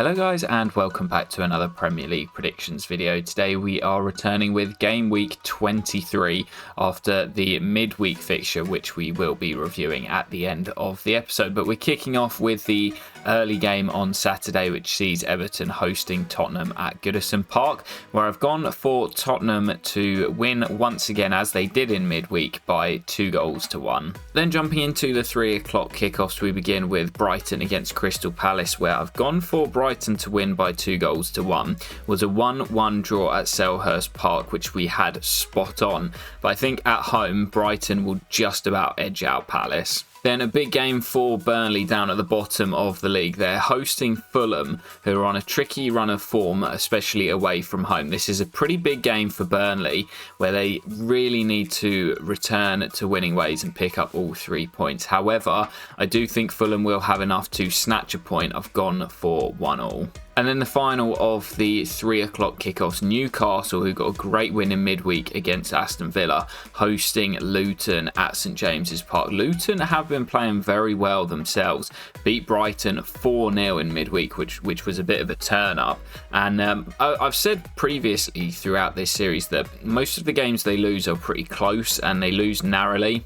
Hello guys and welcome back to another Premier League predictions video. Today we are returning with Game Week 23 after the midweek fixture, which we will be reviewing at the end of the episode. But we're kicking off with the early game on Saturday, which sees Everton hosting Tottenham at Goodison Park, where I've gone for Tottenham to win once again, as they did in midweek, by 2-1. Then jumping into the 3 o'clock kickoffs, we begin with Brighton against Crystal Palace, where I've gone for Brighton to win by 2-1. Was a 1-1 draw at Selhurst Park, which we had spot on, but I think at home Brighton will just about edge out Palace. Then a big game for Burnley down at the bottom of the league. They're hosting Fulham, who are on a tricky run of form, especially away from home. This is a pretty big game for Burnley, where they really need to return to winning ways and pick up all 3 points. However, I do think Fulham will have enough to snatch a point. I've gone for 1-1. And then the final of the 3 o'clock kickoffs, Newcastle, who got a great win in midweek against Aston Villa, hosting Luton at St James's Park. Luton have been playing very well themselves, beat Brighton 4-0 in midweek, which was a bit of a turn up. And I've said previously throughout this series that most of the games they lose are pretty close and they lose narrowly.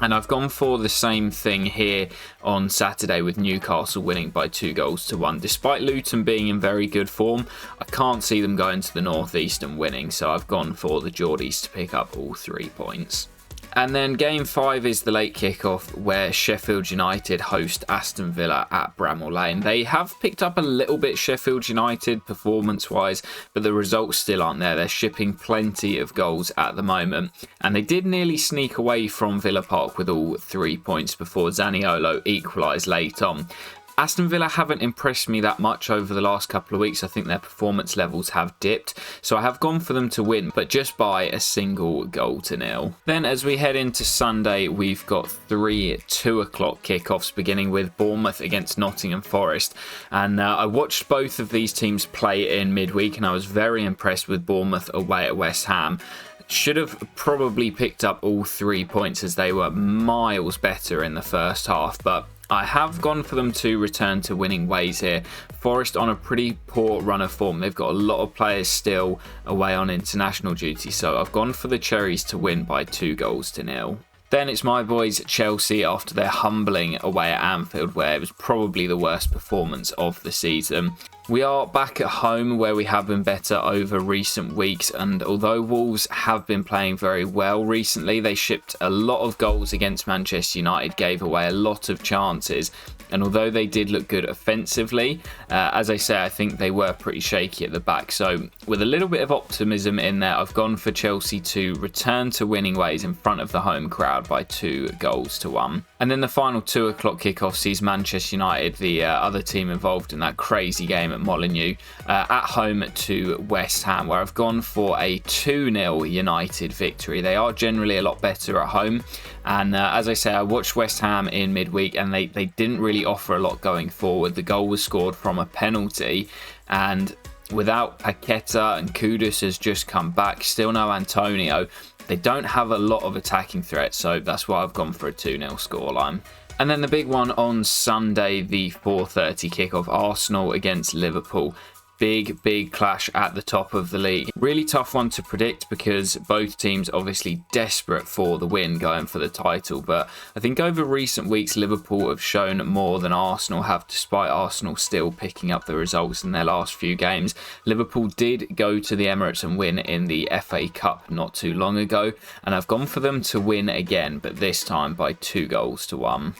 And I've gone for the same thing here on Saturday with Newcastle winning by 2-1. Despite Luton being in very good form, I can't see them going to the northeast and winning. So I've gone for the Geordies to pick up all 3 points. And then game 5 is the late kickoff, where Sheffield United host Aston Villa at Bramall Lane. They have picked up a little bit, Sheffield United, performance-wise, but the results still aren't there. They're shipping plenty of goals at the moment. And they did nearly sneak away from Villa Park with all 3 points before Zaniolo equalised late on. Aston Villa haven't impressed me that much over the last couple of weeks. I think their performance levels have dipped. So I have gone for them to win, but just by a single goal to nil. Then as we head into Sunday, we've got 3 2 o'clock kickoffs, beginning with Bournemouth against Nottingham Forest. And I watched both of these teams play in midweek, and I was very impressed with Bournemouth away at West Ham. Should have probably picked up all 3 points, as they were miles better in the first half, but I have gone for them to return to winning ways here. Forest on a pretty poor run of form. They've got a lot of players still away on international duty, so I've gone for the Cherries to win by 2-0. Then it's my boys Chelsea after their humbling away at Anfield, where it was probably the worst performance of the season. We are back at home, where we have been better over recent weeks, and although Wolves have been playing very well recently, they shipped a lot of goals against Manchester United, gave away a lot of chances. And although they did look good offensively, as I say, I think they were pretty shaky at the back. So with a little bit of optimism in there, I've gone for Chelsea to return to winning ways in front of the home crowd by 2-1. And then the final 2 o'clock kickoff sees Manchester United, the other team involved in that crazy game at Molineux, at home to West Ham, where I've gone for a 2-0 United victory. They are generally a lot better at home. And as I say, I watched West Ham in midweek, and they didn't really offer a lot going forward. The goal was scored from a penalty, and without Paqueta, and Kudus has just come back, still no Antonio, they don't have a lot of attacking threat, so that's why I've gone for a 2-0 scoreline. And then the big one on Sunday, the 4:30 kickoff, Arsenal against Liverpool. Big clash at the top of the league. Really tough one to predict, because both teams obviously desperate for the win, going for the title. But I think over recent weeks, Liverpool have shown more than Arsenal have, despite Arsenal still picking up the results in their last few games. Liverpool did go to the Emirates and win in the FA Cup not too long ago, and I've gone for them to win again, but this time by 2-1.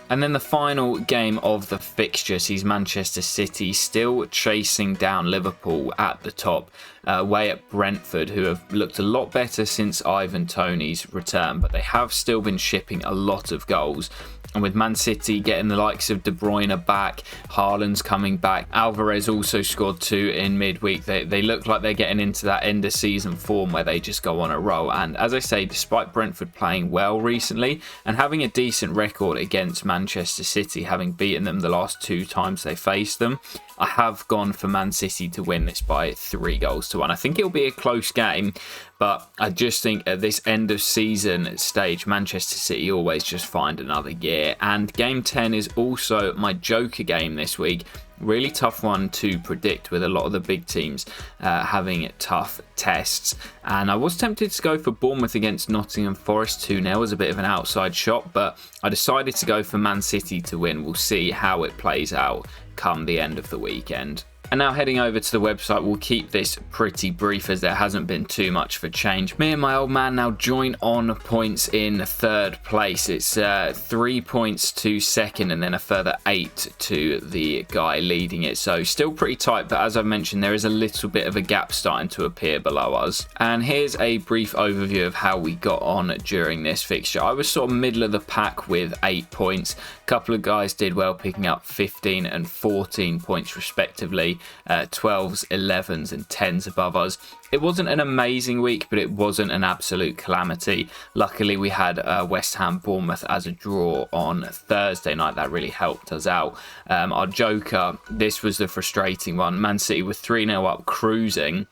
And then the final game of the fixture sees Manchester City still chasing down Liverpool at the top, away at Brentford, who have looked a lot better since Ivan Toney's return, but they have still been shipping a lot of goals. And with Man City getting the likes of De Bruyne back, Haaland's coming back, Alvarez also scored 2 in midweek. They look like they're getting into that end of season form where they just go on a roll. And as I say, despite Brentford playing well recently and having a decent record against Manchester City, having beaten them the last 2 times they faced them, I have gone for Man City to win this by 3-1. I think it'll be a close game, but I just think at this end of season stage, Manchester City always just find another gear. And game 10 is also my joker game this week, really tough one to predict, with a lot of the big teams having tough tests. And I was tempted to go for Bournemouth against Nottingham Forest 2-0 as a bit of an outside shot, but I decided to go for Man City to win. We'll see how it plays out come the end of the weekend. And now heading over to the website, we'll keep this pretty brief as there hasn't been too much for change. Me and my old man now join on points in third place. It's 3 points to second and then a further 8 to the guy leading it. So still pretty tight, but as I've mentioned, there is a little bit of a gap starting to appear below us. And here's a brief overview of how we got on during this fixture. I was sort of middle of the pack with 8 points. A couple of guys did well, picking up 15 and 14 points respectively. 12s, 11s and 10s above us. It wasn't an amazing week, but it wasn't an absolute calamity. Luckily, we had West Ham Bournemouth as a draw on Thursday night. That really helped us out. Our joker, this was the frustrating one. Man City were 3-0 up, cruising,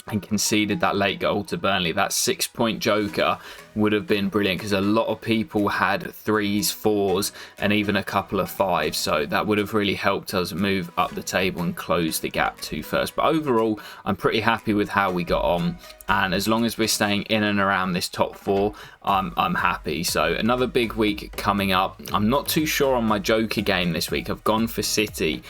and conceded that late goal to Burnley. That 6-point joker would have been brilliant because a lot of people had 3s, 4s and even a couple of 5s, so that would have really helped us move up the table and close the gap to first. But overall, I'm pretty happy with how we got on, and as long as we're staying in and around this top 4, I'm happy. So another big week coming up. I'm not too sure on my joker game this week. I've gone for City,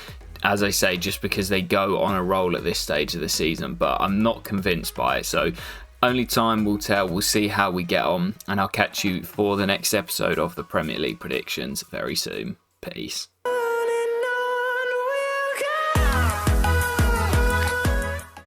as I say, just because they go on a roll at this stage of the season, but I'm not convinced by it. So only time will tell. We'll see how we get on, and I'll catch you for the next episode of the Premier League predictions very soon. Peace.